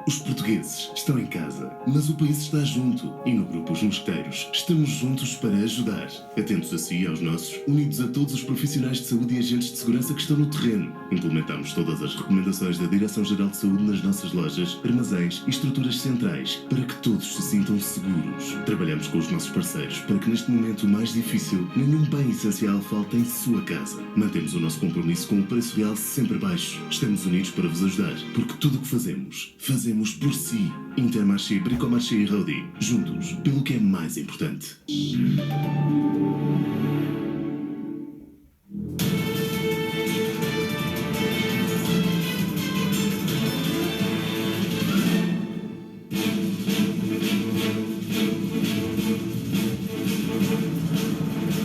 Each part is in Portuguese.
Os portugueses estão em casa, mas o país está junto. E no Grupo Os Mosqueteiros estamos juntos para ajudar. Atentos a si e aos nossos, unidos a todos os profissionais de saúde e agentes de segurança que estão no terreno. Implementamos todas as recomendações da Direção-Geral de Saúde nas nossas lojas, armazéns e estruturas centrais para que todos se sintam seguros. Trabalhamos com os nossos parceiros para que neste momento mais difícil, nenhum bem essencial falte em sua casa. Mantemos o nosso compromisso com o preço real sempre baixo. Estamos unidos para vos ajudar, porque tudo o que fazemos por si. Intermarché, Bricomarché e Rodi. Juntos, pelo que é mais importante.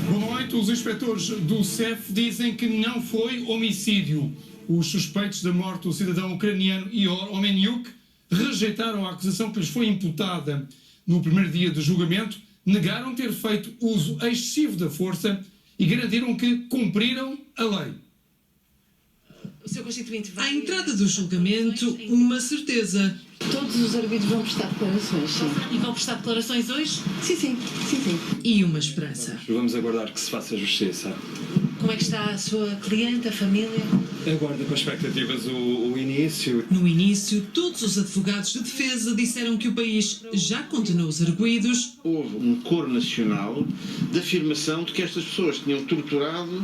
Boa noite. Os inspectores do CEF dizem que não foi homicídio. Os suspeitos da morte do cidadão ucraniano Ihor Omeniuk rejeitaram a acusação que lhes foi imputada no primeiro dia de julgamento, negaram ter feito uso excessivo da força e garantiram que cumpriram a lei. O Sr. Constituinte vai... À entrada do julgamento, uma certeza. Todos os árbitros vão prestar declarações, sim. E vão prestar declarações hoje? Sim. E uma esperança. Vamos aguardar que se faça justiça. Como é que está a sua cliente, a família? Aguarda com expectativas o início. No início, todos os advogados de defesa disseram que o país já condenou os arguidos. Houve um coro nacional de afirmação de que estas pessoas tinham torturado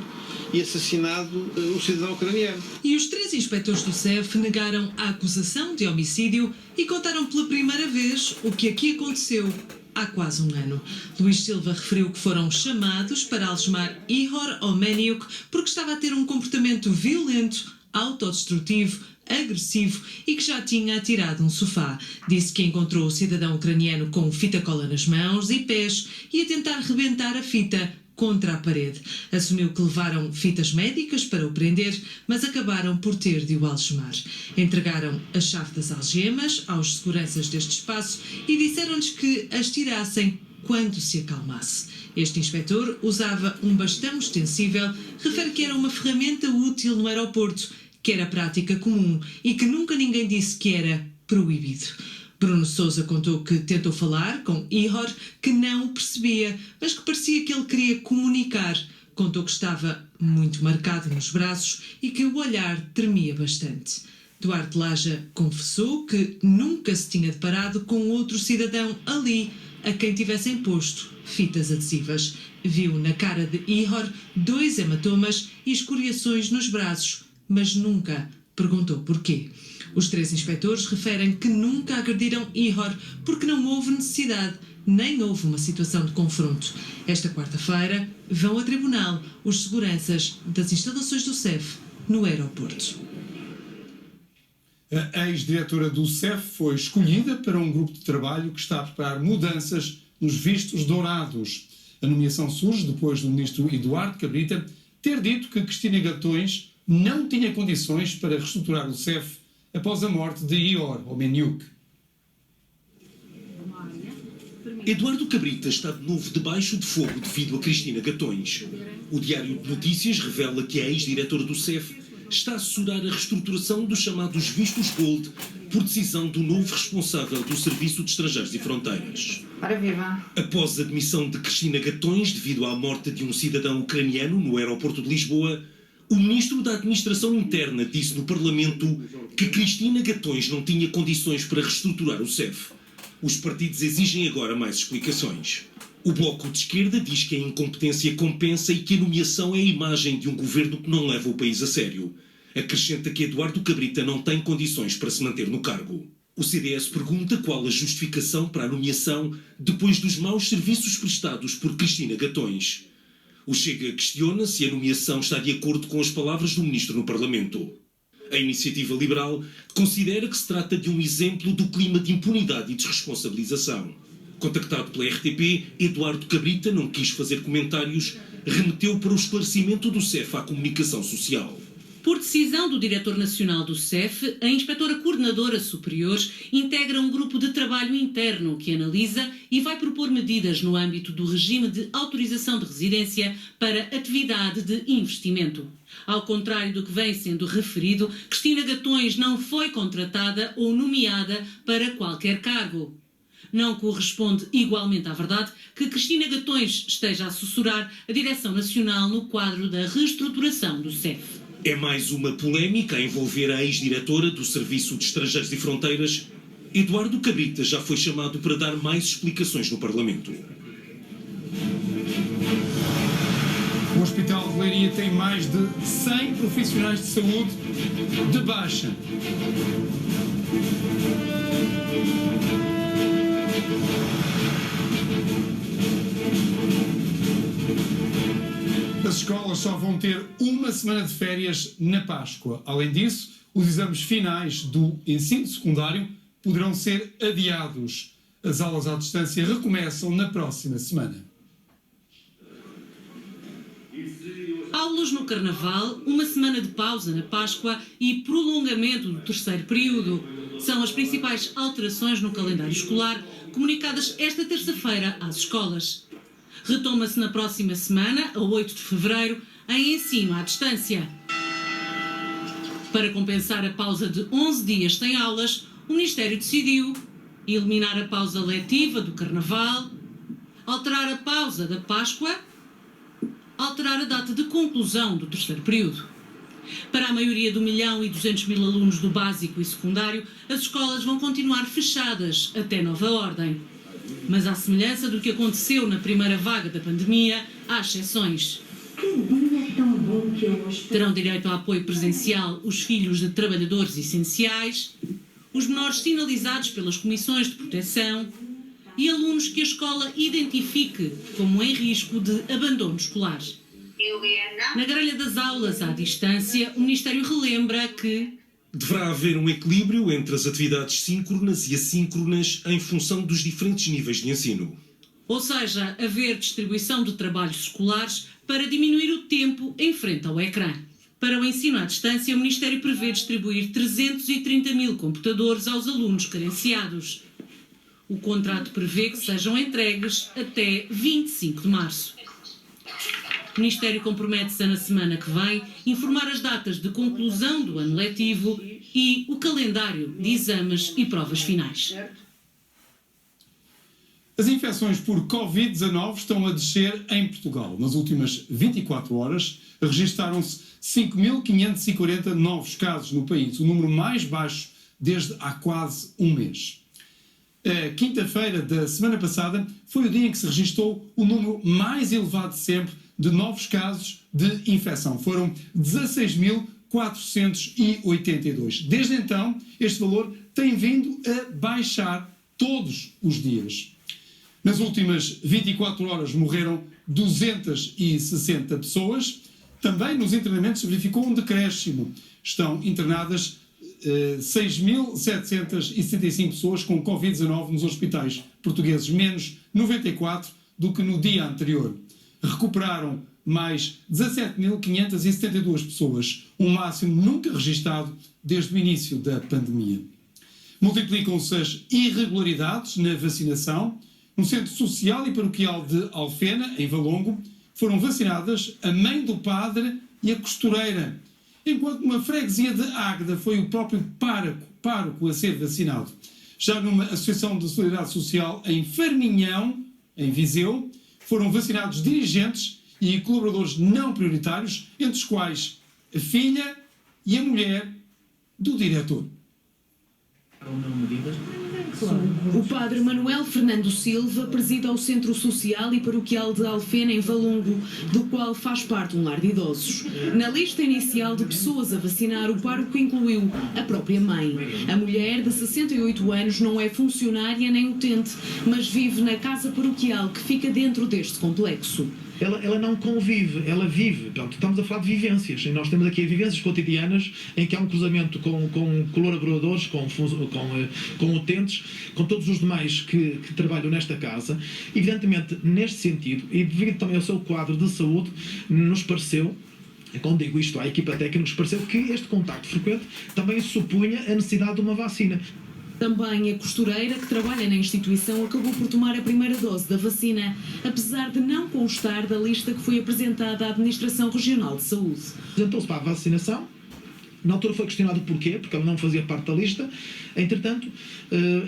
e assassinado o cidadão ucraniano. E os 3 inspectores do CEF negaram a acusação de homicídio e contaram pela primeira vez o que aqui aconteceu há quase um ano. Luís Silva referiu que foram chamados para algemar Ihor Omeniuk porque estava a ter um comportamento violento, autodestrutivo, agressivo e que já tinha atirado um sofá. Disse que encontrou o cidadão ucraniano com fita cola nas mãos e pés e a tentar rebentar a fita contra a parede. Assumiu que levaram fitas médicas para o prender, mas acabaram por ter de o algemar. Entregaram a chave das algemas aos seguranças deste espaço e disseram-lhes que as tirassem quando se acalmasse. Este inspetor usava um bastão extensível, refere que era uma ferramenta útil no aeroporto, que era prática comum e que nunca ninguém disse que era proibido. Bruno Sousa contou que tentou falar com Ihor, que não o percebia, mas que parecia que ele queria comunicar. Contou que estava muito marcado nos braços e que o olhar tremia bastante. Duarte Laja confessou que nunca se tinha deparado com outro cidadão ali a quem tivessem posto fitas adesivas. Viu na cara de Ihor 2 hematomas e escoriações nos braços, mas nunca perguntou porquê. Os 3 inspectores referem que nunca agrediram Ihor porque não houve necessidade, nem houve uma situação de confronto. Esta quarta-feira vão a tribunal os seguranças das instalações do CEF no aeroporto. A ex-diretora do CEF foi escolhida para um grupo de trabalho que está a preparar mudanças nos vistos dourados. A nomeação surge depois do ministro Eduardo Cabrita ter dito que Cristina Gatões não tinha condições para reestruturar o CEF após a morte de Ihor Omeniuk. Eduardo Cabrita está de novo debaixo de fogo devido a Cristina Gatões. O Diário de Notícias revela que a ex-diretora do CEF está a assessorar a reestruturação dos chamados vistos Gold por decisão do novo responsável do Serviço de Estrangeiros e Fronteiras. Ora viva! Após a demissão de Cristina Gatões devido à morte de um cidadão ucraniano no aeroporto de Lisboa, o ministro da Administração Interna disse no Parlamento que Cristina Gatões não tinha condições para reestruturar o CEF. Os partidos exigem agora mais explicações. O Bloco de Esquerda diz que a incompetência compensa e que a nomeação é a imagem de um governo que não leva o país a sério. Acrescenta que Eduardo Cabrita não tem condições para se manter no cargo. O CDS pergunta qual a justificação para a nomeação depois dos maus serviços prestados por Cristina Gatões. O Chega questiona se a nomeação está de acordo com as palavras do ministro no Parlamento. A Iniciativa Liberal considera que se trata de um exemplo do clima de impunidade e desresponsabilização. Contactado pela RTP, Eduardo Cabrita não quis fazer comentários, remeteu para o esclarecimento do CEF à comunicação social. Por decisão do Diretor Nacional do CEF, a Inspetora Coordenadora Superior integra um grupo de trabalho interno que analisa e vai propor medidas no âmbito do regime de autorização de residência para atividade de investimento. Ao contrário do que vem sendo referido, Cristina Gatões não foi contratada ou nomeada para qualquer cargo. Não corresponde igualmente à verdade que Cristina Gatões esteja a assessorar a Direção Nacional no quadro da reestruturação do CEF. É mais uma polémica a envolver a ex-diretora do Serviço de Estrangeiros e Fronteiras. Eduardo Cabrita já foi chamado para dar mais explicações no Parlamento. O Hospital de Leiria tem mais de 100 profissionais de saúde de baixa. As escolas só vão ter uma semana de férias na Páscoa. Além disso, os exames finais do ensino secundário poderão ser adiados. As aulas à distância recomeçam na próxima semana. Aulas no Carnaval, uma semana de pausa na Páscoa e prolongamento do terceiro período. São as principais alterações no calendário escolar comunicadas esta terça-feira às escolas. Retoma-se na próxima semana, a 8 de fevereiro, em ensino à distância. Para compensar a pausa de 11 dias sem aulas, o Ministério decidiu eliminar a pausa letiva do Carnaval, alterar a pausa da Páscoa, alterar a data de conclusão do terceiro período. Para a maioria de 1.200.000 alunos do básico e secundário, as escolas vão continuar fechadas até nova ordem. Mas à semelhança do que aconteceu na primeira vaga da pandemia, há exceções. Terão direito a apoio presencial os filhos de trabalhadores essenciais, os menores sinalizados pelas comissões de proteção e alunos que a escola identifique como em risco de abandono escolar. Na grelha das aulas à distância, o Ministério relembra que deverá haver um equilíbrio entre as atividades síncronas e assíncronas em função dos diferentes níveis de ensino. Ou seja, haver distribuição de trabalhos escolares para diminuir o tempo em frente ao ecrã. Para o ensino à distância, o Ministério prevê distribuir 330.000 computadores aos alunos carenciados. O contrato prevê que sejam entregues até 25 de março. O Ministério compromete-se a, na semana que vem, informar as datas de conclusão do ano letivo e o calendário de exames e provas finais. As infecções por Covid-19 estão a descer em Portugal. Nas últimas 24 horas, registaram-se 5.540 novos casos no país, o número mais baixo desde há quase um mês. A quinta-feira da semana passada foi o dia em que se registrou o número mais elevado de sempre de novos casos de infecção. Foram 16.482. Desde então, este valor tem vindo a baixar todos os dias. Nas últimas 24 horas morreram 260 pessoas. Também nos internamentos se verificou um decréscimo. Estão internadas 6.765 pessoas com Covid-19 nos hospitais portugueses, menos 94 do que no dia anterior. Recuperaram mais 17.572 pessoas, um máximo nunca registado desde o início da pandemia. Multiplicam-se as irregularidades na vacinação. No Centro Social e Paroquial de Alfena, em Valongo, foram vacinadas a mãe do padre e a costureira, enquanto numa freguesia de Águeda foi o próprio pároco a ser vacinado. Já numa Associação de Solidariedade Social em Farminhão, em Viseu, foram vacinados dirigentes e colaboradores não prioritários, entre os quais a filha e a mulher do diretor. O padre Manuel Fernando Silva presida o Centro Social e Paroquial de Alfena, em Valongo, do qual faz parte um lar de idosos. Na lista inicial de pessoas a vacinar, o pároco incluiu a própria mãe. A mulher, de 68 anos, não é funcionária nem utente, mas vive na casa paroquial que fica dentro deste complexo. Ela não convive, ela vive. Portanto, estamos a falar de vivências. E nós temos aqui vivências cotidianas em que há um cruzamento com colaboradores, com utentes, com todos os demais que trabalham nesta casa. Evidentemente, neste sentido, e devido também ao seu quadro de saúde, nos pareceu Quando digo isto à equipa técnica, nos pareceu que este contacto frequente também supunha a necessidade de uma vacina. Também a costureira que trabalha na instituição acabou por tomar a primeira dose da vacina, apesar de não constar da lista que foi apresentada à Administração Regional de Saúde. Apresentou-se para a vacinação. Na altura foi questionado o porquê, porque ela não fazia parte da lista. Entretanto,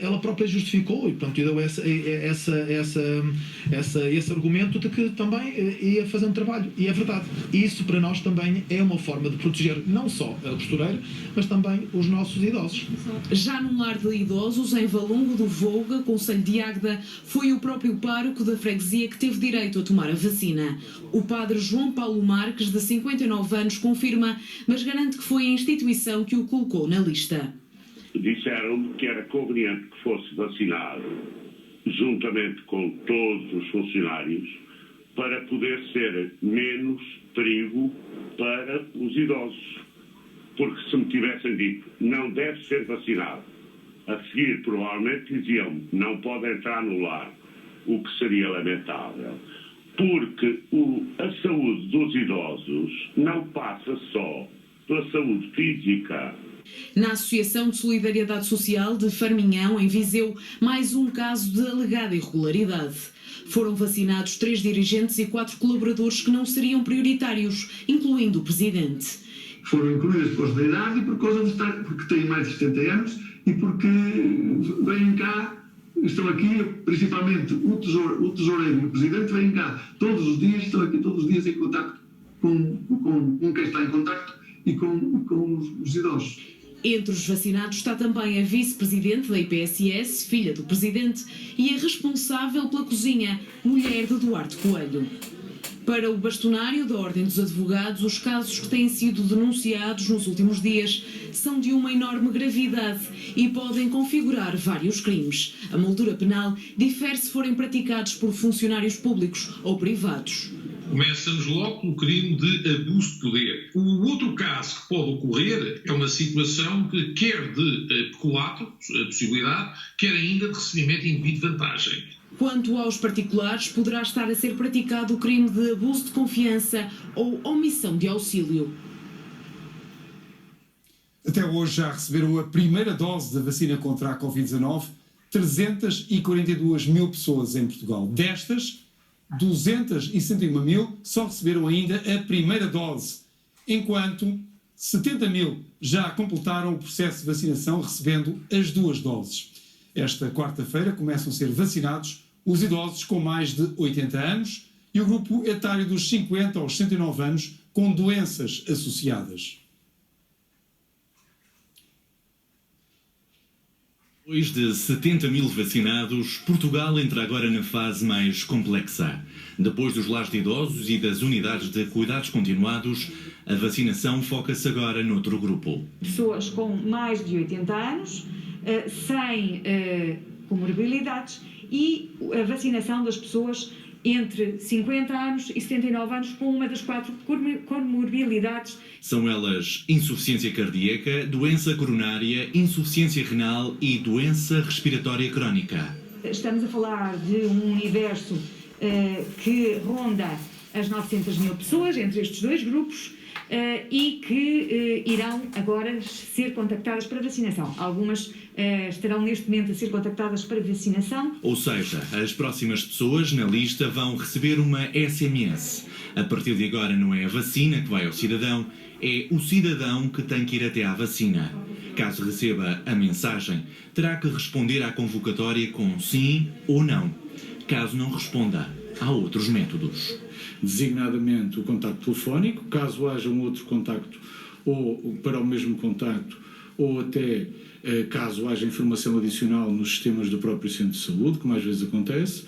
ela própria justificou e, portanto, deu esse argumento de que também ia fazer um trabalho. E é verdade. E isso para nós também é uma forma de proteger não só a costureira, mas também os nossos idosos. Já num lar de idosos, em Valongo do Vouga, concelho de Águeda, foi o próprio pároco da freguesia que teve direito a tomar a vacina. O padre João Paulo Marques, de 59 anos, confirma, mas garante que foi a instituição que o colocou na lista. Disseram-me que era conveniente que fosse vacinado, juntamente com todos os funcionários, para poder ser menos perigo para os idosos. Porque se me tivessem dito, não deve ser vacinado, a seguir provavelmente diziam-me, não pode entrar no lar, o que seria lamentável. Porque a saúde dos idosos não passa só pela saúde física. Na Associação de Solidariedade Social de Farminhão, em Viseu, mais um caso de alegada irregularidade. Foram vacinados 3 dirigentes e 4 colaboradores que não seriam prioritários, incluindo o presidente. Foram incluídas por causa da idade e por causa de estar, porque têm mais de 70 anos e porque vêm cá, estão aqui, principalmente o tesoureiro e o presidente vêm cá todos os dias, estão aqui todos os dias em contacto com quem está em contacto e com os idosos. Entre os vacinados está também a vice-presidente da IPSS, filha do presidente, e a responsável pela cozinha, mulher de Duarte Coelho. Para o bastonário da Ordem dos Advogados, os casos que têm sido denunciados nos últimos dias são de uma enorme gravidade e podem configurar vários crimes. A moldura penal difere se forem praticados por funcionários públicos ou privados. Começamos logo pelo crime de abuso de poder. O outro caso que pode ocorrer é uma situação que quer de peculato, a possibilidade, quer ainda de recebimento indevido de vantagem. Quanto aos particulares, poderá estar a ser praticado o crime de abuso de confiança ou omissão de auxílio. Até hoje já receberam a primeira dose da vacina contra a Covid-19 342 mil pessoas em Portugal. Destas, 261 mil só receberam ainda a primeira dose, enquanto 70 mil já completaram o processo de vacinação recebendo as 2 doses. Esta quarta-feira começam a ser vacinados os idosos com mais de 80 anos e o grupo etário dos 50 aos 69 anos com doenças associadas. Depois de 70 mil vacinados, Portugal entra agora na fase mais complexa. Depois dos lares de idosos e das unidades de cuidados continuados, a vacinação foca-se agora noutro grupo. Pessoas com mais de 80 anos, sem comorbilidades e a vacinação das pessoas entre 50 anos e 79 anos com uma das 4 comorbilidades. São elas insuficiência cardíaca, doença coronária, insuficiência renal e doença respiratória crónica. Estamos a falar de um universo que ronda as 900 mil pessoas entre estes 2 grupos e que irão agora ser contactadas para vacinação. Algumas estarão neste momento a ser contactadas para vacinação. Ou seja, as próximas pessoas na lista vão receber uma SMS. A partir de agora não é a vacina que vai ao cidadão, é o cidadão que tem que ir até à vacina. Caso receba a mensagem, terá que responder à convocatória com sim ou não. Caso não responda, há outros métodos. Designadamente o contacto telefónico, caso haja um outro contacto ou para o mesmo contacto, ou até caso haja informação adicional nos sistemas do próprio centro de saúde, como às vezes acontece,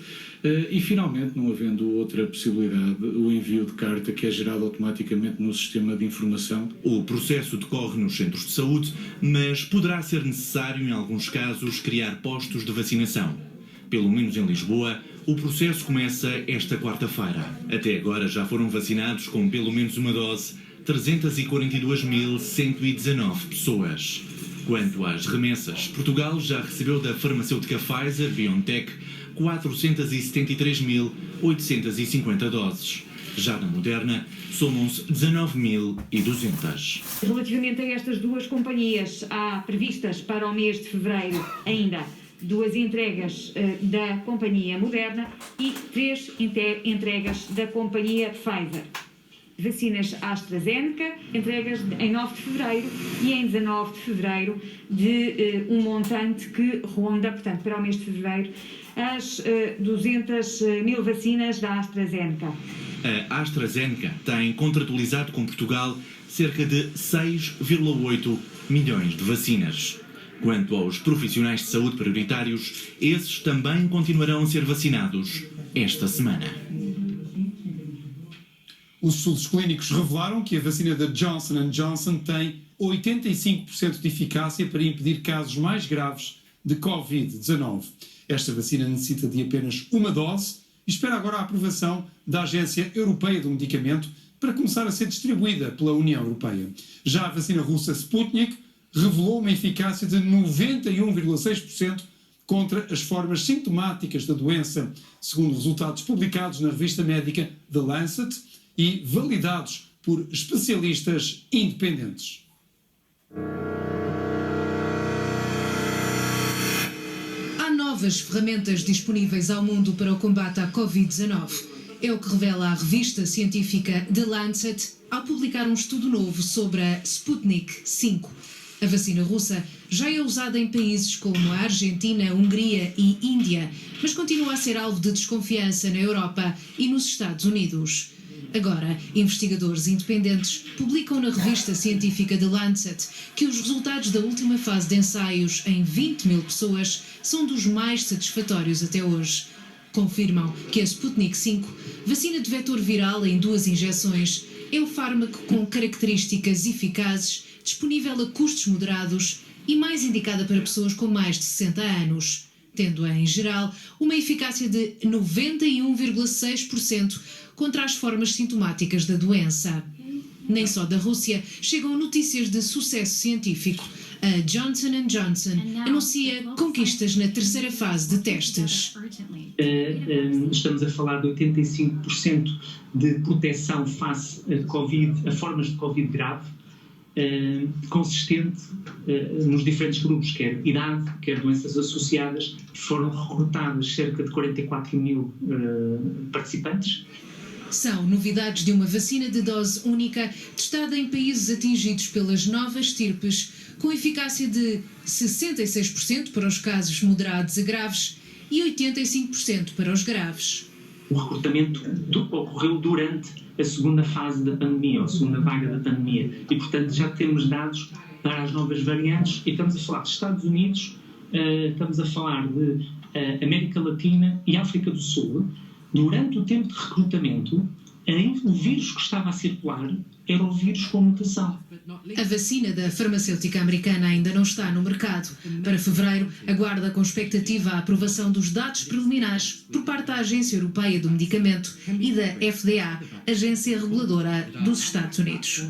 e finalmente, não havendo outra possibilidade, o envio de carta que é gerado automaticamente no sistema de informação. O processo decorre nos centros de saúde, mas poderá ser necessário, em alguns casos, criar postos de vacinação. Pelo menos em Lisboa, o processo começa esta quarta-feira. Até agora já foram vacinados com pelo menos uma dose 342.119 pessoas. Quanto às remessas, Portugal já recebeu da farmacêutica Pfizer-BioNTech 473.850 doses. Já na Moderna, somam-se 19.200. Relativamente a estas duas companhias, há previstas para o mês de fevereiro ainda 2 entregas da companhia Moderna e 3 entregas da companhia Pfizer. Vacinas AstraZeneca, entregas em 9 de fevereiro e em 19 de fevereiro de um montante que ronda, portanto, para o mês de fevereiro, as 200.000 vacinas da AstraZeneca. A AstraZeneca tem contratualizado com Portugal cerca de 6,8 milhões de vacinas. Quanto aos profissionais de saúde prioritários, esses também continuarão a ser vacinados esta semana. Os estudos clínicos revelaram que a vacina da Johnson & Johnson tem 85% de eficácia para impedir casos mais graves de Covid-19. Esta vacina necessita de apenas uma dose e espera agora a aprovação da Agência Europeia do Medicamento para começar a ser distribuída pela União Europeia. Já a vacina russa Sputnik revelou uma eficácia de 91,6% contra as formas sintomáticas da doença, segundo resultados publicados na revista médica The Lancet e validados por especialistas independentes. Há novas ferramentas disponíveis ao mundo para o combate à Covid-19. É o que revela a revista científica The Lancet ao publicar um estudo novo sobre a Sputnik V. A vacina russa já é usada em países como a Argentina, Hungria e Índia, mas continua a ser alvo de desconfiança na Europa e nos Estados Unidos. Agora, investigadores independentes publicam na revista científica The Lancet que os resultados da última fase de ensaios em 20.000 pessoas são dos mais satisfatórios até hoje. Confirmam que a Sputnik V, vacina de vetor viral em 2 injeções, é o fármaco com características eficazes, disponível a custos moderados e mais indicada para pessoas com mais de 60 anos, tendo, em geral, uma eficácia de 91,6% contra as formas sintomáticas da doença. Nem só da Rússia chegam notícias de sucesso científico. A Johnson & Johnson anuncia conquistas na 3ª fase de testes. Estamos a falar de 85% de proteção face a formas de Covid grave, consistente nos diferentes grupos, quer idade, quer doenças associadas. Foram recrutadas cerca de 44.000 participantes. São novidades de uma vacina de dose única testada em países atingidos pelas novas estirpes, com eficácia de 66% para os casos moderados a graves e 85% para os graves. O recrutamento ocorreu durante a segunda fase da pandemia, ou a segunda vaga da pandemia, e portanto já temos dados para as novas variantes, e estamos a falar de Estados Unidos, estamos a falar de América Latina e África do Sul. Durante o tempo de recrutamento, o vírus que estava a circular era o vírus com mutação. A vacina da farmacêutica americana ainda não está no mercado. Para fevereiro, aguarda com expectativa a aprovação dos dados preliminares por parte da Agência Europeia do Medicamento e da FDA, agência reguladora dos Estados Unidos.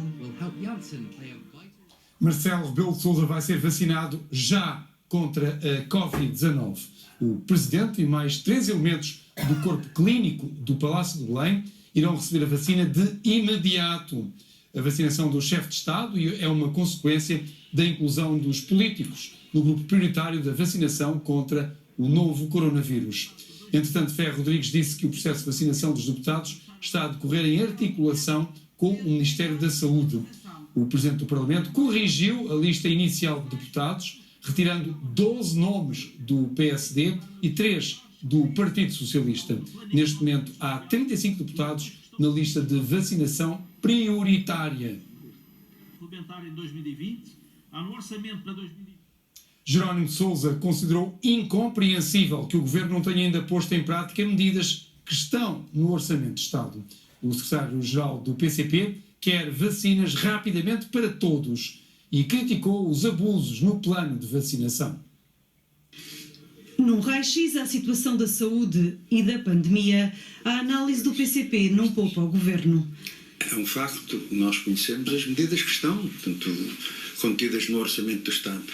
Marcelo Rebelo de Sousa vai ser vacinado já contra a Covid-19. O Presidente e mais 3 elementos do corpo clínico do Palácio de Belém irão receber a vacina de imediato. A vacinação do chefe de Estado é uma consequência da inclusão dos políticos no grupo prioritário da vacinação contra o novo coronavírus. Entretanto, Ferro Rodrigues disse que o processo de vacinação dos deputados está a decorrer em articulação com o Ministério da Saúde. O Presidente do Parlamento corrigiu a lista inicial de deputados, retirando 12 nomes do PSD e 3 do Partido Socialista. Neste momento, há 35 deputados na lista de vacinação prioritária. Em 2020, há no orçamento para 2020. Jerónimo de Sousa considerou incompreensível que o Governo não tenha ainda posto em prática medidas que estão no Orçamento de Estado. O secretário-geral do PCP quer vacinas rapidamente para todos e criticou os abusos no plano de vacinação. Num raio-x à situação da saúde e da pandemia, a análise do PCP não poupa ao Governo. É um facto, nós conhecemos as medidas que estão, portanto, contidas no Orçamento do Estado.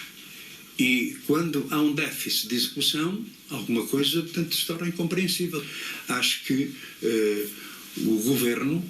E quando há um déficit de execução, alguma coisa, portanto, se torna incompreensível. Acho que O governo,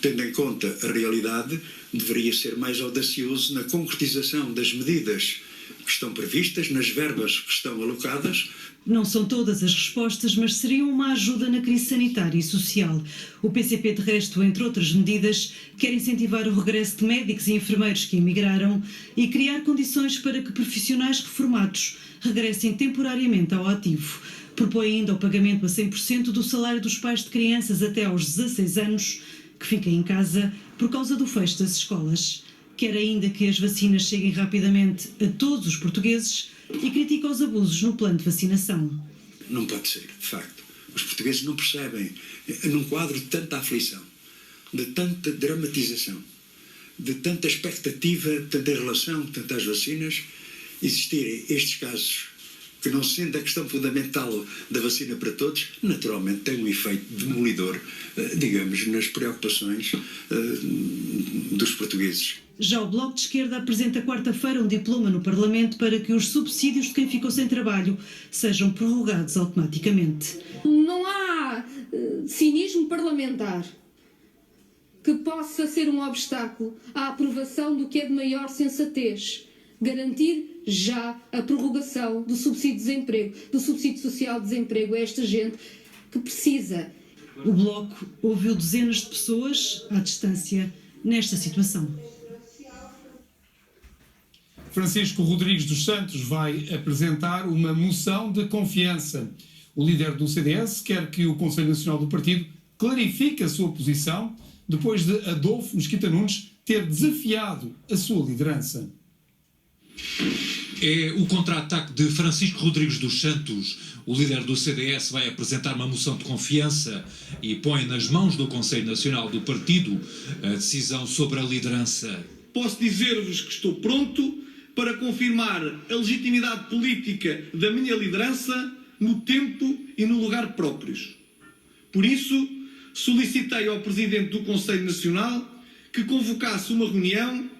tendo em conta a realidade, deveria ser mais audacioso na concretização das medidas que estão previstas, nas verbas que estão alocadas. Não são todas as respostas, mas seriam uma ajuda na crise sanitária e social. O PCP, de resto, entre outras medidas, quer incentivar o regresso de médicos e enfermeiros que emigraram e criar condições para que profissionais reformados regressem temporariamente ao ativo. Propõe ainda o pagamento a 100% do salário dos pais de crianças até aos 16 anos que fiquem em casa por causa do fecho das escolas. Quer ainda que as vacinas cheguem rapidamente a todos os portugueses e critica os abusos no plano de vacinação. Não pode ser, de facto. Os portugueses não percebem, num quadro de tanta aflição, de tanta dramatização, de tanta expectativa, tanta relação, tantas vacinas, existirem estes casos que, não sendo a questão fundamental da vacina para todos, naturalmente tem um efeito demolidor, digamos, nas preocupações dos portugueses. Já o Bloco de Esquerda apresenta quarta-feira um diploma no Parlamento para que os subsídios de quem ficou sem trabalho sejam prorrogados automaticamente. Não há cinismo parlamentar que possa ser um obstáculo à aprovação do que é de maior sensatez. Garantir já a prorrogação do subsídio de desemprego, do subsídio social de desemprego a esta gente que precisa. O Bloco ouviu dezenas de pessoas à distância nesta situação. Francisco Rodrigues dos Santos vai apresentar uma moção de confiança. O líder do CDS quer que o Conselho Nacional do Partido clarifique a sua posição depois de Adolfo Mesquita Nunes ter desafiado a sua liderança. É o contra-ataque de Francisco Rodrigues dos Santos. O líder do CDS vai apresentar uma moção de confiança e põe nas mãos do Conselho Nacional do Partido a decisão sobre a liderança. Posso dizer-vos que estou pronto para confirmar a legitimidade política da minha liderança no tempo e no lugar próprios. Por isso, solicitei ao Presidente do Conselho Nacional que convocasse uma reunião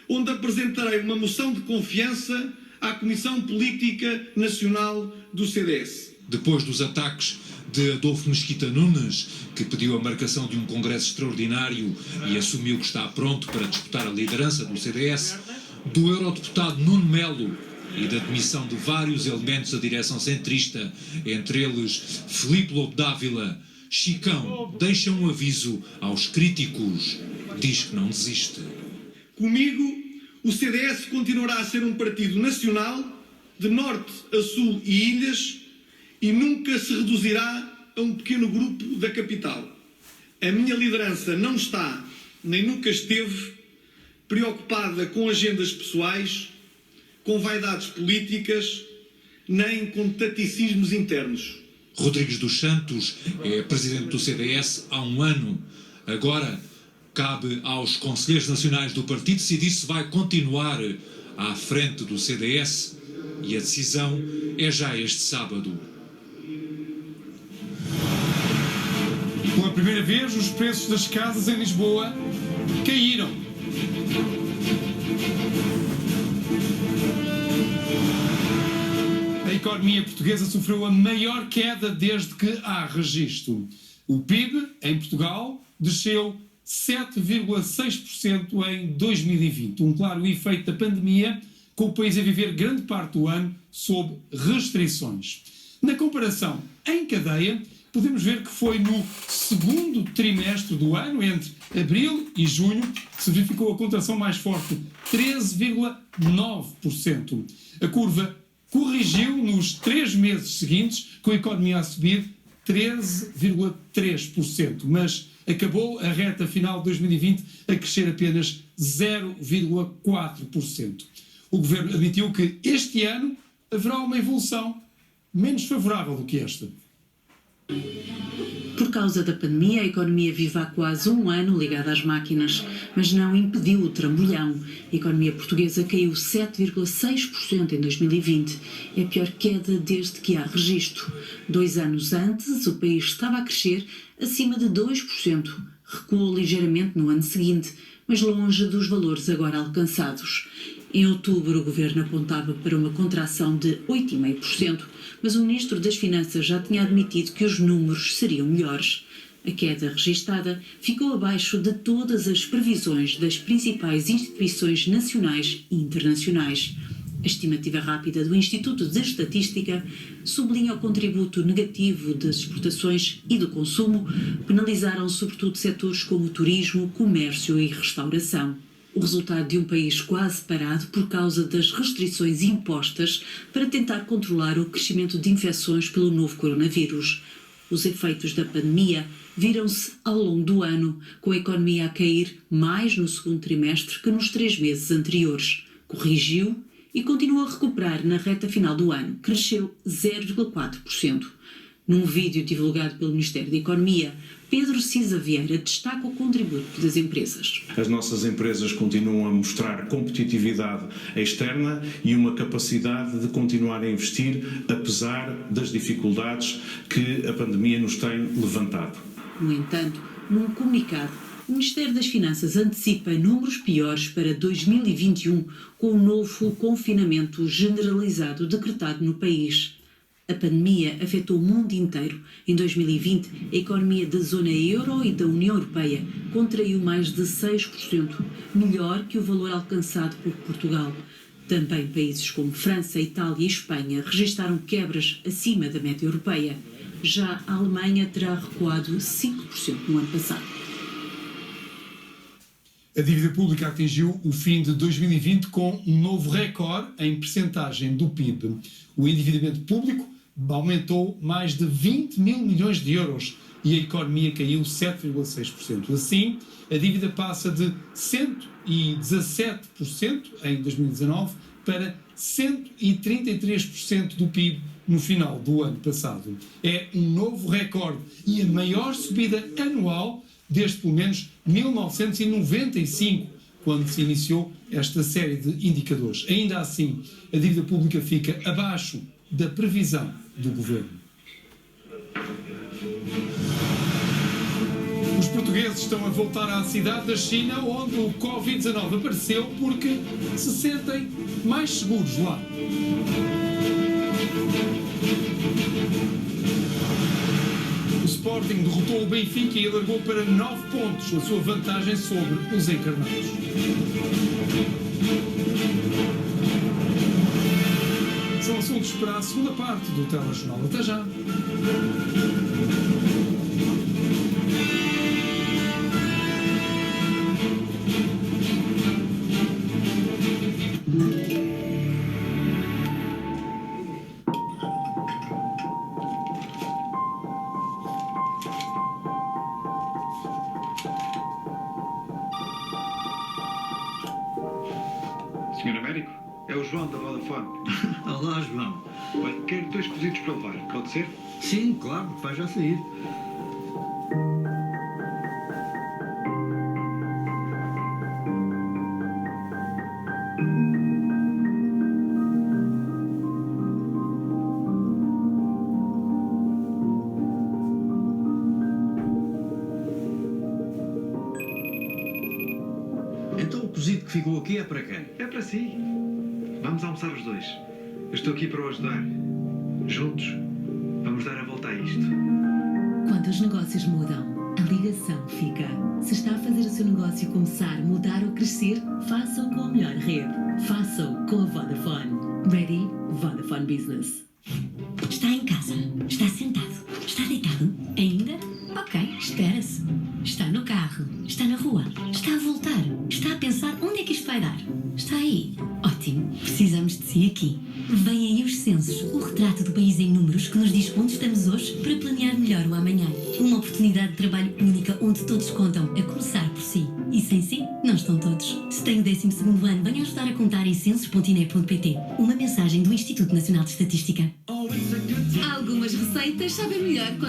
onde apresentarei uma moção de confiança à Comissão Política Nacional do CDS. Depois dos ataques de Adolfo Mesquita Nunes, que pediu a marcação de um congresso extraordinário e assumiu que está pronto para disputar a liderança do CDS, do eurodeputado Nuno Melo e da demissão de vários elementos da direção centrista, entre eles Filipe Lobo Dávila, Chicão deixa um aviso aos críticos, diz que não desiste. Comigo, o CDS continuará a ser um partido nacional, de norte a sul e ilhas, e nunca se reduzirá a um pequeno grupo da capital. A minha liderança não está, nem nunca esteve, preocupada com agendas pessoais, com vaidades políticas, nem com taticismos internos. Rodrigues dos Santos é presidente do CDS há um ano. Agora cabe aos conselheiros nacionais do partido decidir se vai continuar à frente do CDS e a decisão é já este sábado. Pela primeira vez, os preços das casas em Lisboa caíram. A economia portuguesa sofreu a maior queda desde que há registro. O PIB em Portugal desceu 7,6% em 2020. Um claro efeito da pandemia, com o país a viver grande parte do ano sob restrições. Na comparação em cadeia, podemos ver que foi no segundo trimestre do ano, entre abril e junho, que se verificou a contração mais forte, 13,9%. A curva corrigiu nos 3 meses seguintes, com a economia a subir 13,3%, mas acabou a reta final de 2020 a crescer apenas 0,4%. O Governo admitiu que este ano haverá uma evolução menos favorável do que esta. Por causa da pandemia, a economia vive há quase um ano ligada às máquinas, mas não impediu o trambolhão. A economia portuguesa caiu 7,6% em 2020. É a pior queda desde que há registro. 2 anos antes, o país estava a crescer acima de 2%. Recuou ligeiramente no ano seguinte, mas longe dos valores agora alcançados. Em outubro, o Governo apontava para uma contração de 8,5%, mas o Ministro das Finanças já tinha admitido que os números seriam melhores. A queda registada ficou abaixo de todas as previsões das principais instituições nacionais e internacionais. A estimativa rápida do Instituto de Estatística sublinha o contributo negativo das exportações e do consumo, penalizaram sobretudo setores como o turismo, comércio e restauração. O resultado de um país quase parado por causa das restrições impostas para tentar controlar o crescimento de infecções pelo novo coronavírus. Os efeitos da pandemia viram-se ao longo do ano, com a economia a cair mais no segundo trimestre que nos 3 meses anteriores. Corrigiu e continua a recuperar na reta final do ano, cresceu 0,4%. Num vídeo divulgado pelo Ministério da Economia, Pedro Cisa Vieira destaca o contributo das empresas. As nossas empresas continuam a mostrar competitividade externa e uma capacidade de continuar a investir, apesar das dificuldades que a pandemia nos tem levantado. No entanto, num comunicado, o Ministério das Finanças antecipa números piores para 2021, com o novo confinamento generalizado decretado no país. A pandemia afetou o mundo inteiro. Em 2020, a economia da zona euro e da União Europeia contraiu mais de 6%, melhor que o valor alcançado por Portugal. Também países como França, Itália e Espanha registaram quebras acima da média europeia. Já a Alemanha terá recuado 5% no ano passado. A dívida pública atingiu o fim de 2020 com um novo recorde em percentagem do PIB. O endividamento público aumentou mais de 20 mil milhões de euros e a economia caiu 7,6%. Assim, a dívida passa de 117% em 2019 para 133% do PIB no final do ano passado. É um novo recorde e a maior subida anual desde pelo menos 1995, quando se iniciou esta série de indicadores. Ainda assim, a dívida pública fica abaixo da previsão do governo. Os portugueses estão a voltar à cidade da China, onde o Covid-19 apareceu, porque se sentem mais seguros lá. O Sporting derrotou o Benfica e alargou para 9 pontos a sua vantagem sobre os encarnados. São assuntos para a segunda parte do telejornal. Até já! Senhor médico, é o João da Vodafone. Olá, João. Olha, quero 2 cozidos para levar, pode ser? Sim, claro, vai já sair. Então o cozido que ficou aqui é para quem? É para si. Vamos almoçar os dois. Eu estou aqui para o ajudar. Juntos, vamos dar a volta a isto. Quando os negócios mudam, a ligação fica. Se está a fazer o seu negócio começar, mudar ou crescer, faça-o com a melhor rede. Faça-o com a Vodafone. Ready? Vodafone Business. Está em casa? Está sentado? Está deitado? Ainda? Ok, espera-se. Está no carro? Está na rua? Está a voltar? Está a pensar onde é que isto vai dar? Está aí? Ótimo, precisamos de si aqui. Vem aí os censos, o retrato do país em números que nos diz onde estamos hoje para planear melhor o amanhã. Uma oportunidade de trabalho única onde todos contam, a começar por si. E sem si, não estão todos. Se tem o 12º ano, venha ajudar a contar em censos.ine.pt. Uma mensagem do Instituto Nacional de Estatística. Algumas receitas sabem melhor quando